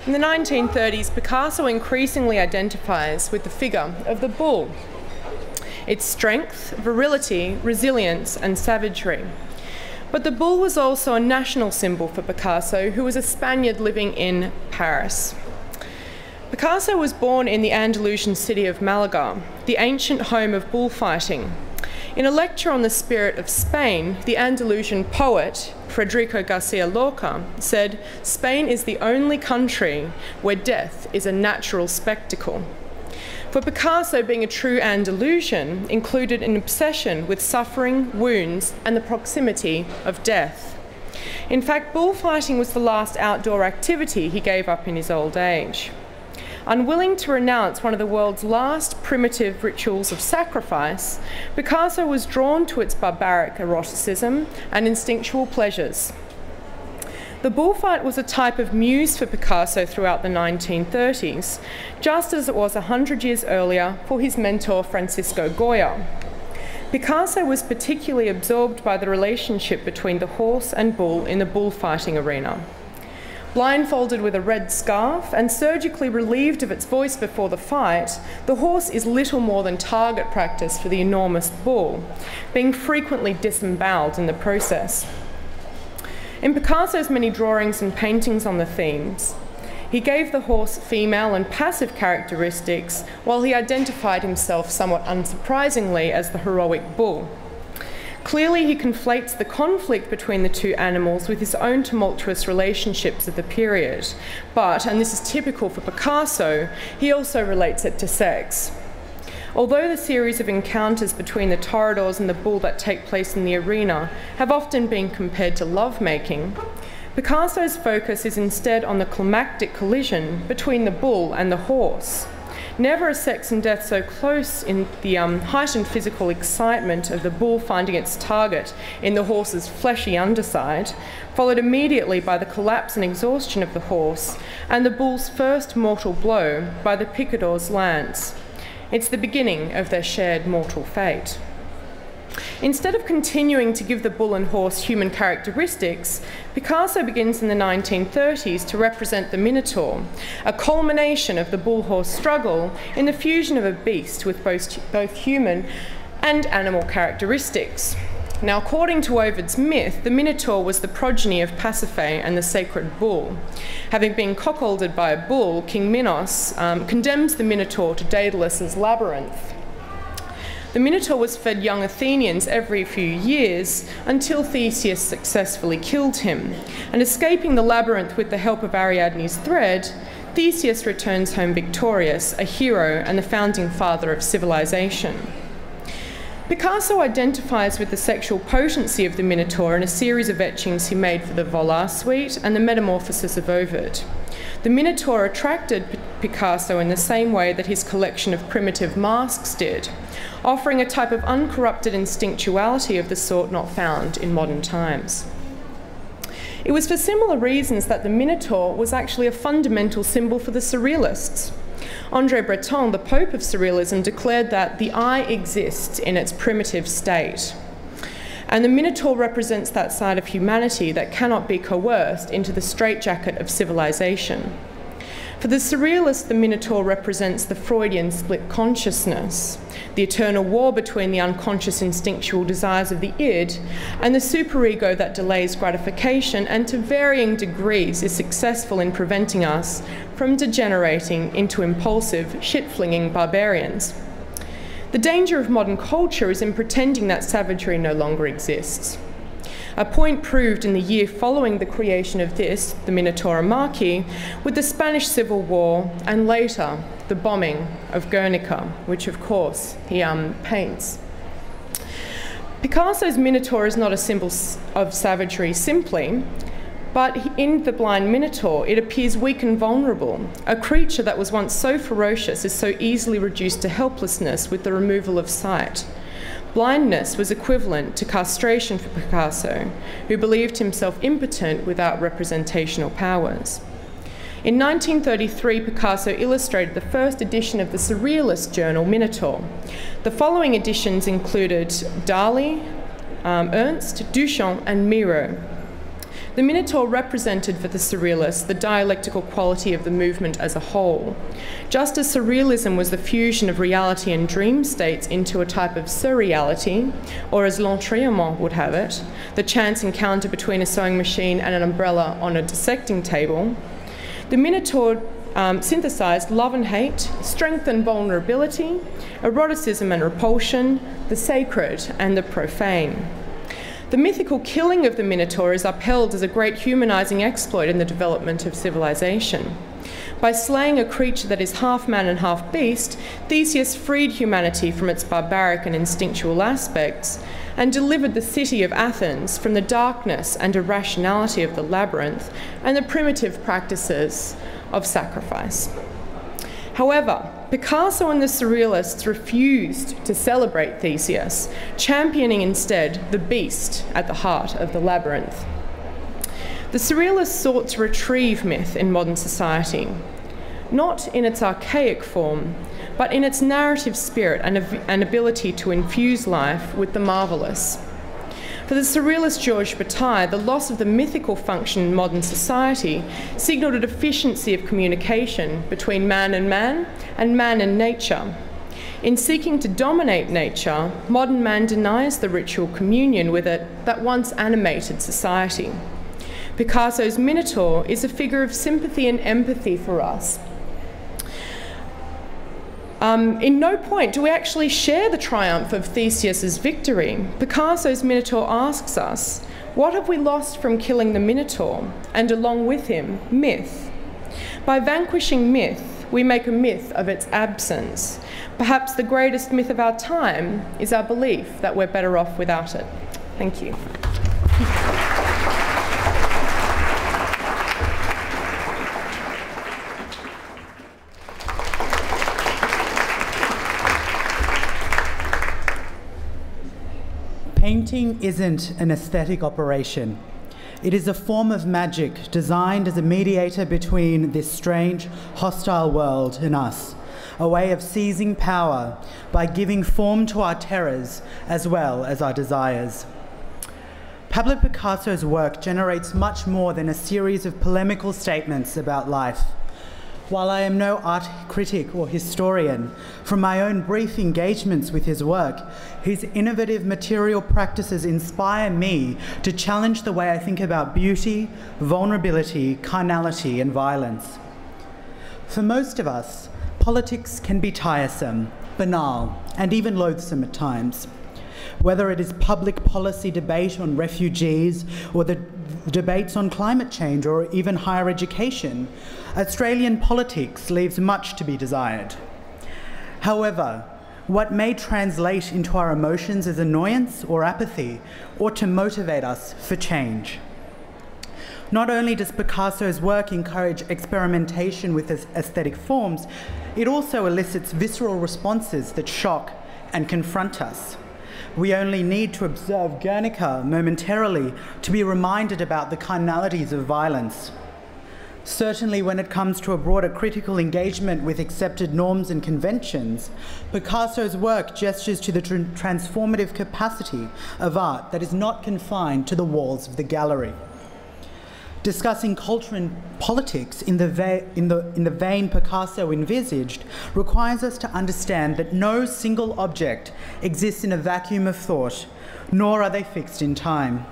In the 1930s, Picasso increasingly identifies with the figure of the bull, its strength, virility, resilience, and savagery. But the bull was also a national symbol for Picasso, who was a Spaniard living in Paris. Picasso was born in the Andalusian city of Malaga, the ancient home of bullfighting. In a lecture on the spirit of Spain, the Andalusian poet, Federico Garcia Lorca, said, "Spain is the only country where death is a natural spectacle." For Picasso, being a true Andalusian included an obsession with suffering, wounds, and the proximity of death. In fact, bullfighting was the last outdoor activity he gave up in his old age. Unwilling to renounce one of the world's last primitive rituals of sacrifice, Picasso was drawn to its barbaric eroticism and instinctual pleasures. The bullfight was a type of muse for Picasso throughout the 1930s, just as it was 100 years earlier for his mentor Francisco Goya. Picasso was particularly absorbed by the relationship between the horse and bull in the bullfighting arena. Blindfolded with a red scarf and surgically relieved of its voice before the fight, the horse is little more than target practice for the enormous bull, being frequently disemboweled in the process. In Picasso's many drawings and paintings on the themes, he gave the horse female and passive characteristics, while he identified himself somewhat unsurprisingly as the heroic bull. Clearly, he conflates the conflict between the two animals with his own tumultuous relationships of the period. But, and this is typical for Picasso, he also relates it to sex. Although the series of encounters between the toreadors and the bull that take place in the arena have often been compared to lovemaking, Picasso's focus is instead on the climactic collision between the bull and the horse. Never is sex and death so close in the heightened physical excitement of the bull finding its target in the horse's fleshy underside, followed immediately by the collapse and exhaustion of the horse, and the bull's first mortal blow by the picador's lance. It's the beginning of their shared mortal fate. Instead of continuing to give the bull and horse human characteristics, Picasso begins in the 1930s to represent the Minotaur, a culmination of the bull-horse struggle in the fusion of a beast with both human and animal characteristics. Now, according to Ovid's myth, the Minotaur was the progeny of Pasiphae and the sacred bull. Having been cuckolded by a bull, King Minos condemns the Minotaur to Daedalus's labyrinth. The Minotaur was fed young Athenians every few years until Theseus successfully killed him. And escaping the labyrinth with the help of Ariadne's thread, Theseus returns home victorious, a hero and the founding father of civilization. Picasso identifies with the sexual potency of the Minotaur in a series of etchings he made for the Volar suite and the Metamorphosis of Ovid. The Minotaur attracted Picasso in the same way that his collection of primitive masks did, offering a type of uncorrupted instinctuality of the sort not found in modern times. It was for similar reasons that the Minotaur was actually a fundamental symbol for the Surrealists. André Breton, the Pope of Surrealism, declared that the eye exists in its primitive state. And the Minotaur represents that side of humanity that cannot be coerced into the straitjacket of civilization. For the Surrealists, the Minotaur represents the Freudian split consciousness, the eternal war between the unconscious instinctual desires of the id and the superego that delays gratification and to varying degrees is successful in preventing us from degenerating into impulsive, shit-flinging barbarians. The danger of modern culture is in pretending that savagery no longer exists. A point proved in the year following the creation of this, the Minotauromachy, with the Spanish Civil War and later the bombing of Guernica, which of course he paints. Picasso's Minotaur is not a symbol of savagery simply, but in the blind Minotaur it appears weak and vulnerable. A creature that was once so ferocious is so easily reduced to helplessness with the removal of sight. Blindness was equivalent to castration for Picasso, who believed himself impotent without representational powers. In 1933, Picasso illustrated the first edition of the Surrealist journal Minotaur. The following editions included Dali, Ernst, Duchamp, and Miro. The Minotaur represented for the Surrealists the dialectical quality of the movement as a whole. Just as Surrealism was the fusion of reality and dream states into a type of surreality, or as L'Entraînement would have it, the chance encounter between a sewing machine and an umbrella on a dissecting table, the Minotaur synthesized love and hate, strength and vulnerability, eroticism and repulsion, the sacred and the profane. The mythical killing of the Minotaur is upheld as a great humanizing exploit in the development of civilization. By slaying a creature that is half man and half beast, Theseus freed humanity from its barbaric and instinctual aspects and delivered the city of Athens from the darkness and irrationality of the labyrinth and the primitive practices of sacrifice. However, Picasso and the Surrealists refused to celebrate Theseus, championing instead the beast at the heart of the labyrinth. The Surrealists sought to retrieve myth in modern society, not in its archaic form, but in its narrative spirit and ability to infuse life with the marvellous. For the Surrealist Georges Bataille, the loss of the mythical function in modern society signalled a deficiency of communication between man and nature. In seeking to dominate nature, modern man denies the ritual communion with it that once animated society. Picasso's Minotaur is a figure of sympathy and empathy for us. In no point do we actually share the triumph of Theseus's victory. Picasso's Minotaur asks us, what have we lost from killing the Minotaur, and along with him, myth? By vanquishing myth, we make a myth of its absence. Perhaps the greatest myth of our time is our belief that we're better off without it. Thank you. Painting isn't an aesthetic operation. It is a form of magic designed as a mediator between this strange, hostile world and us, a way of seizing power by giving form to our terrors as well as our desires. Pablo Picasso's work generates much more than a series of polemical statements about life. While I am no art critic or historian, from my own brief engagements with his work, his innovative material practices inspire me to challenge the way I think about beauty, vulnerability, carnality, and violence. For most of us, politics can be tiresome, banal, and even loathsome at times. Whether it is public policy debate on refugees or the debates on climate change or even higher education, Australian politics leaves much to be desired. However, what may translate into our emotions as annoyance or apathy ought to motivate us for change. Not only does Picasso's work encourage experimentation with aesthetic forms, it also elicits visceral responses that shock and confront us. We only need to observe Guernica momentarily to be reminded about the carnalities of violence. Certainly when it comes to a broader critical engagement with accepted norms and conventions, Picasso's work gestures to the transformative capacity of art that is not confined to the walls of the gallery. Discussing culture and politics in the vein Picasso envisaged requires us to understand that no single object exists in a vacuum of thought, nor are they fixed in time.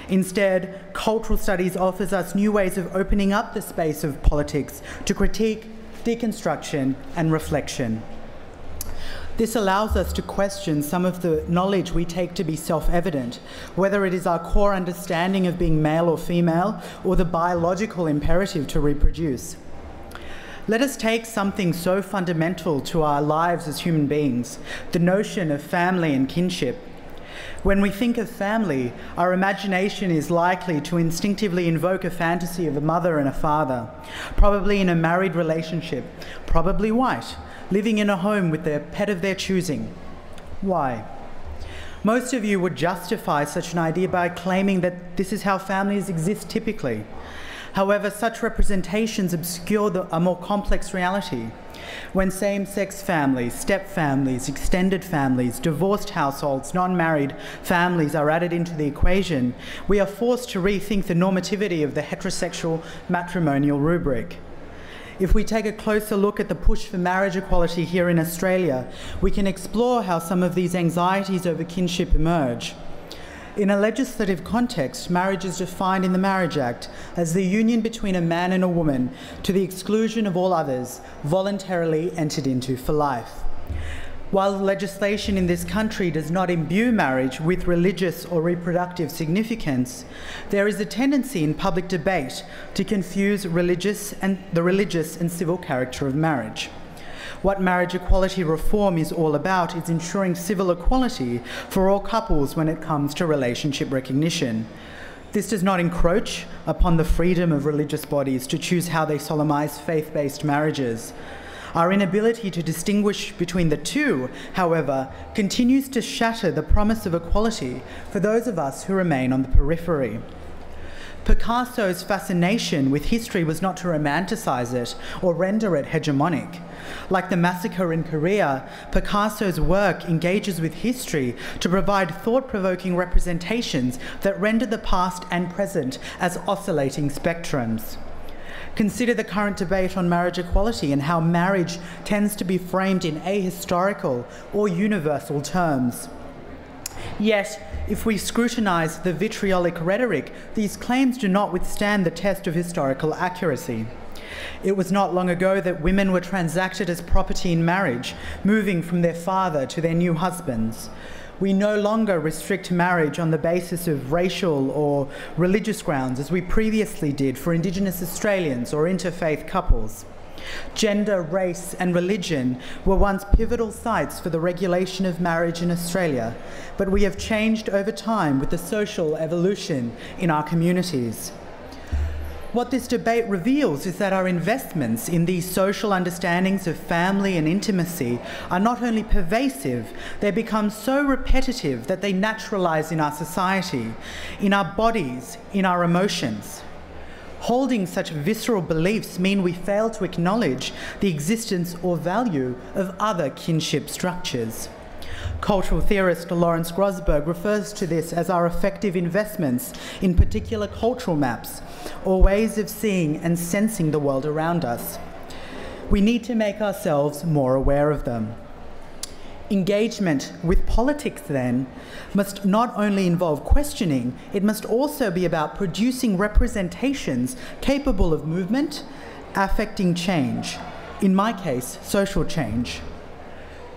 Instead, cultural studies offers us new ways of opening up the space of politics to critique, deconstruction, and reflection. This allows us to question some of the knowledge we take to be self-evident, whether it is our core understanding of being male or female, or the biological imperative to reproduce. Let us take something so fundamental to our lives as human beings, the notion of family and kinship. When we think of family, our imagination is likely to instinctively invoke a fantasy of a mother and a father, probably in a married relationship, probably white, living in a home with their pet of their choosing. Why? Most of you would justify such an idea by claiming that this is how families exist typically. However, such representations obscure a more complex reality. When same-sex families, step-families, extended families, divorced households, non-married families are added into the equation, we are forced to rethink the normativity of the heterosexual matrimonial rubric. If we take a closer look at the push for marriage equality here in Australia, we can explore how some of these anxieties over kinship emerge. In a legislative context, marriage is defined in the Marriage Act as the union between a man and a woman to the exclusion of all others, voluntarily entered into for life. While legislation in this country does not imbue marriage with religious or reproductive significance, there is a tendency in public debate to confuse the religious and civil character of marriage. What marriage equality reform is all about is ensuring civil equality for all couples when it comes to relationship recognition. This does not encroach upon the freedom of religious bodies to choose how they solemnize faith-based marriages. Our inability to distinguish between the two, however, continues to shatter the promise of equality for those of us who remain on the periphery. Picasso's fascination with history was not to romanticize it or render it hegemonic. Like the massacre in Korea, Picasso's work engages with history to provide thought-provoking representations that render the past and present as oscillating spectrums. Consider the current debate on marriage equality and how marriage tends to be framed in ahistorical or universal terms. Yet, if we scrutinise the vitriolic rhetoric, these claims do not withstand the test of historical accuracy. It was not long ago that women were transacted as property in marriage, moving from their father to their new husbands. We no longer restrict marriage on the basis of racial or religious grounds as we previously did for Indigenous Australians or interfaith couples. Gender, race and religion were once pivotal sites for the regulation of marriage in Australia, but we have changed over time with the social evolution in our communities. What this debate reveals is that our investments in these social understandings of family and intimacy are not only pervasive, they become so repetitive that they naturalize in our society, in our bodies, in our emotions. Holding such visceral beliefs mean we fail to acknowledge the existence or value of other kinship structures. Cultural theorist Lawrence Grosberg refers to this as our effective investments in particular cultural maps or ways of seeing and sensing the world around us. We need to make ourselves more aware of them. Engagement with politics, then, must not only involve questioning, it must also be about producing representations capable of movement, affecting change, in my case, social change.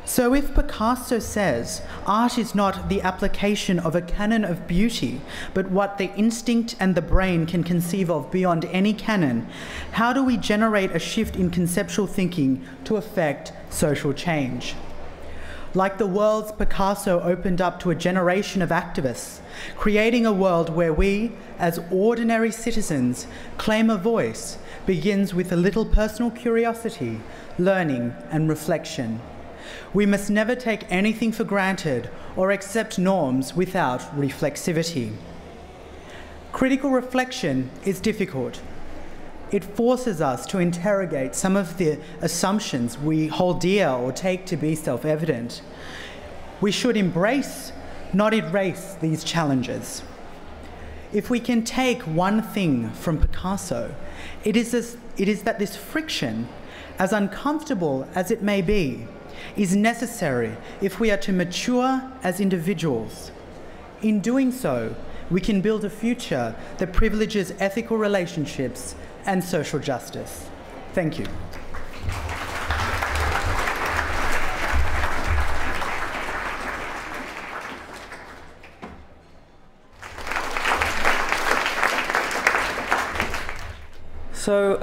So if Picasso says art is not the application of a canon of beauty, but what the instinct and the brain can conceive of beyond any canon, how do we generate a shift in conceptual thinking to affect social change? Like the worlds Picasso opened up to a generation of activists, creating a world where we, as ordinary citizens, claim a voice begins with a little personal curiosity, learning and reflection. We must never take anything for granted or accept norms without reflexivity. Critical reflection is difficult. It forces us to interrogate some of the assumptions we hold dear or take to be self-evident. We should embrace, not erase, these challenges. If we can take one thing from Picasso, it is that this friction, as uncomfortable as it may be, is necessary if we are to mature as individuals. In doing so, we can build a future that privileges ethical relationships and social justice. Thank you. So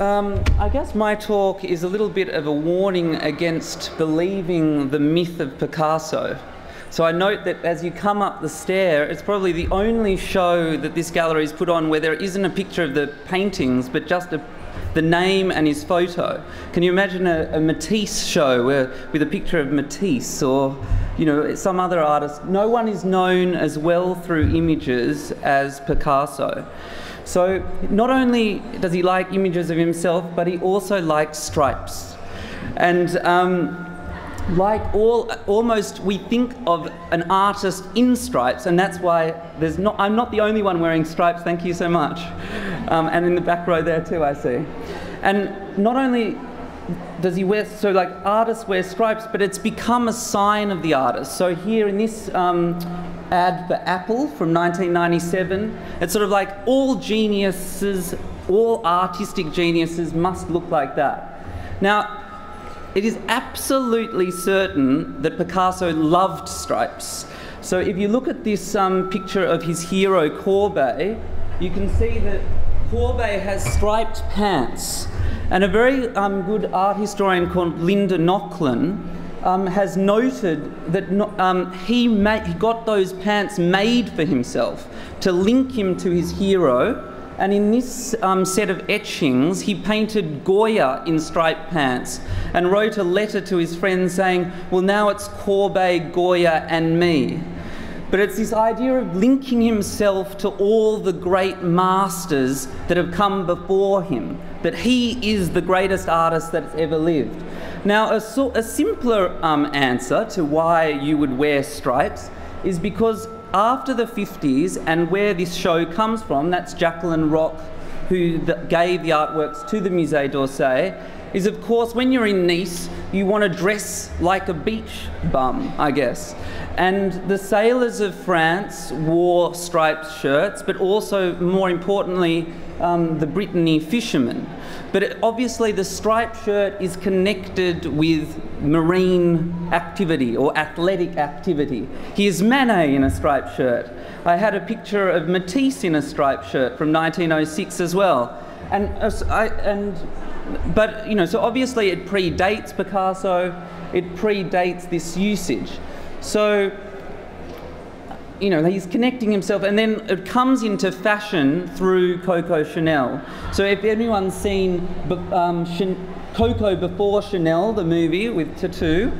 I guess my talk is a little bit of a warning against believing the myth of Picasso. So I note that as you come up the stair, it's probably the only show that this gallery is put on where there isn't a picture of the paintings, but just the name and his photo. Can you imagine a Matisse show with a picture of Matisse or, you know, some other artist? No one is known as well through images as Picasso. So not only does he like images of himself, but he also likes stripes. And like almost we think of an artist in stripes, and that's why I'm not the only one wearing stripes, thank you so much. And in the back row there too, I see. And not only does he wear, so like artists wear stripes, but it's become a sign of the artist. So here in this ad for Apple from 1997, it's sort of like all geniuses, all artistic geniuses must look like that. Now, it is absolutely certain that Picasso loved stripes. So if you look at this picture of his hero Courbet, you can see that Courbet has striped pants. And a very good art historian called Linda Nochlin has noted that he got those pants made for himself to link him to his hero. And in this set of etchings, he painted Goya in striped pants and wrote a letter to his friend saying, well, now it's Courbet, Goya and me. But it's this idea of linking himself to all the great masters that have come before him, that he is the greatest artist that's ever lived. Now, a simpler answer to why you would wear stripes is because after the 50s, and where this show comes from, that's Jacqueline Roch, who gave the artworks to the Musée d'Orsay, is of course when you're in Nice, you want to dress like a beach bum, I guess. And the sailors of France wore striped shirts, but also, more importantly, the Brittany fishermen. But obviously the striped shirt is connected with marine activity or athletic activity. Here's Manet in a striped shirt. I had a picture of Matisse in a striped shirt from 1906 as well. But you know, so obviously it predates Picasso, it predates this usage. So, you know, he's connecting himself, and then it comes into fashion through Coco Chanel. So if anyone's seen Coco before Chanel, the movie with Tattoo,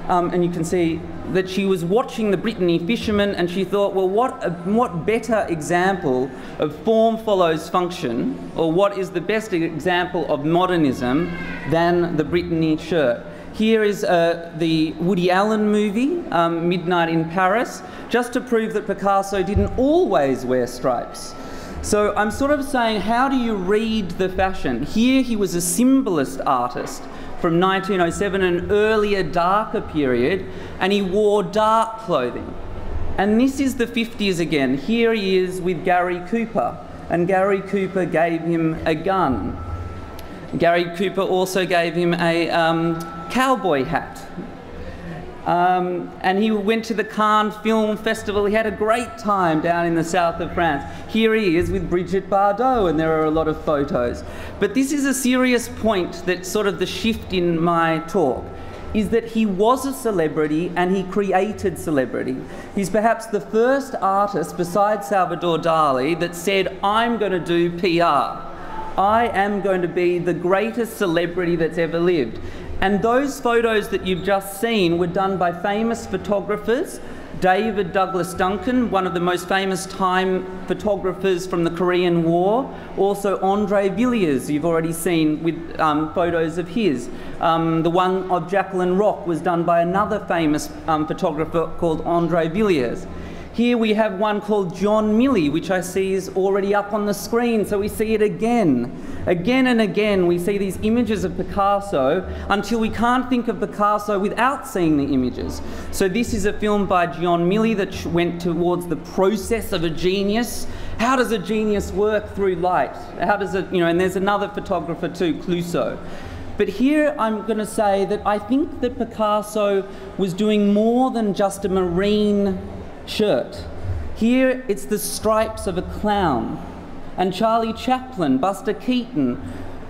and you can see that she was watching the Brittany fishermen and she thought, well, what better example of form follows function, or what is the best example of modernism than the Brittany shirt? Here is the Woody Allen movie, Midnight in Paris, just to prove that Picasso didn't always wear stripes. So I'm sort of saying, how do you read the fashion? Here he was a symbolist artist from 1907, an earlier, darker period, and he wore dark clothing. And this is the 50s again. Here he is with Gary Cooper, and Gary Cooper gave him a gun. Gary Cooper also gave him a cowboy hat. And he went to the Cannes Film Festival. He had a great time down in the south of France. Here he is with Brigitte Bardot, and there are a lot of photos. But this is a serious point, that sort of the shift in my talk, is that he was a celebrity and he created celebrity. He's perhaps the first artist besides Salvador Dali that said, I'm going to do PR. I am going to be the greatest celebrity that's ever lived. And those photos that you've just seen were done by famous photographers. David Douglas Duncan, one of the most famous time photographers from the Korean War. Also Andre Villiers, you've already seen with photos of his. The one of Jacqueline Roch was done by another famous photographer called Andre Villiers. Here we have one called John Milley, which I see is already up on the screen, so we see it again. Again and again we see these images of Picasso until we can't think of Picasso without seeing the images. So this is a film by John Milley that went towards the process of a genius. How does a genius work through light? How does it, you know, and there's another photographer too, Clouseau. But here I'm going to say that I think that Picasso was doing more than just a marine shirt. Here it's the stripes of a clown. And Charlie Chaplin, Buster Keaton.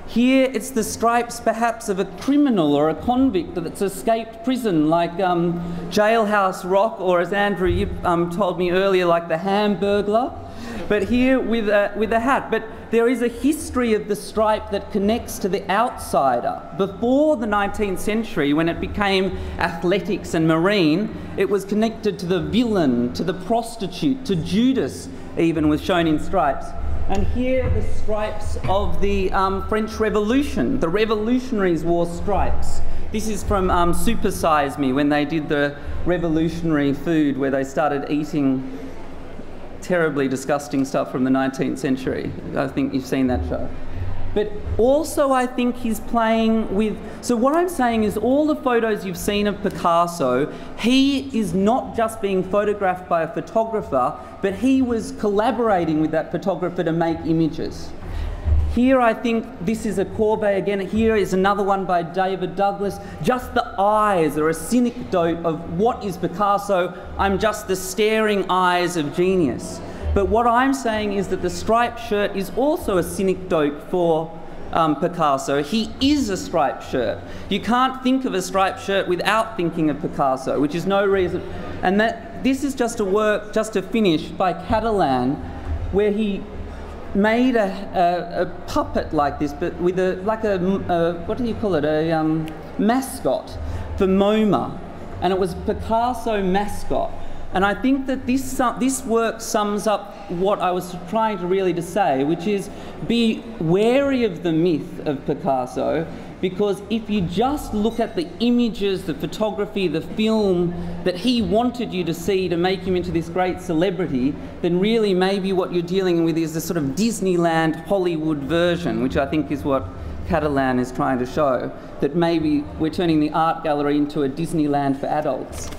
Here it's the stripes perhaps of a criminal or a convict that's escaped prison, like Jailhouse Rock, or as Andrew told me earlier, like the Hamburglar. But here with a hat. But there is a history of the stripe that connects to the outsider. Before the 19th century, when it became athletics and marine, it was connected to the villain, to the prostitute, to Judas even was shown in stripes. And here are the stripes of the French Revolution. The revolutionaries wore stripes. This is from Super Size Me, when they did the revolutionary food where they started eating terribly disgusting stuff from the 19th century. I think you've seen that show. But also I think he's playing with... So what I'm saying is all the photos you've seen of Picasso, he is not just being photographed by a photographer, but he was collaborating with that photographer to make images. Here I think this is a Courbet again. Here is another one by David Douglas. Just the eyes are a synecdoche of what is Picasso. I'm just the staring eyes of genius. But what I'm saying is that the striped shirt is also a synecdoche for Picasso. He is a striped shirt. You can't think of a striped shirt without thinking of Picasso, which is no reason. And that this is just a work, just to finish, by Catalan, where he made a puppet like this, but with what do you call it, a mascot for MoMA, and it was Picasso mascot. And I think that this work sums up what I was trying to really say, which is be wary of the myth of Picasso, because if you just look at the images, the photography, the film that he wanted you to see to make him into this great celebrity, then really maybe what you're dealing with is the sort of Disneyland Hollywood version, which I think is what Catalan is trying to show, that maybe we're turning the art gallery into a Disneyland for adults.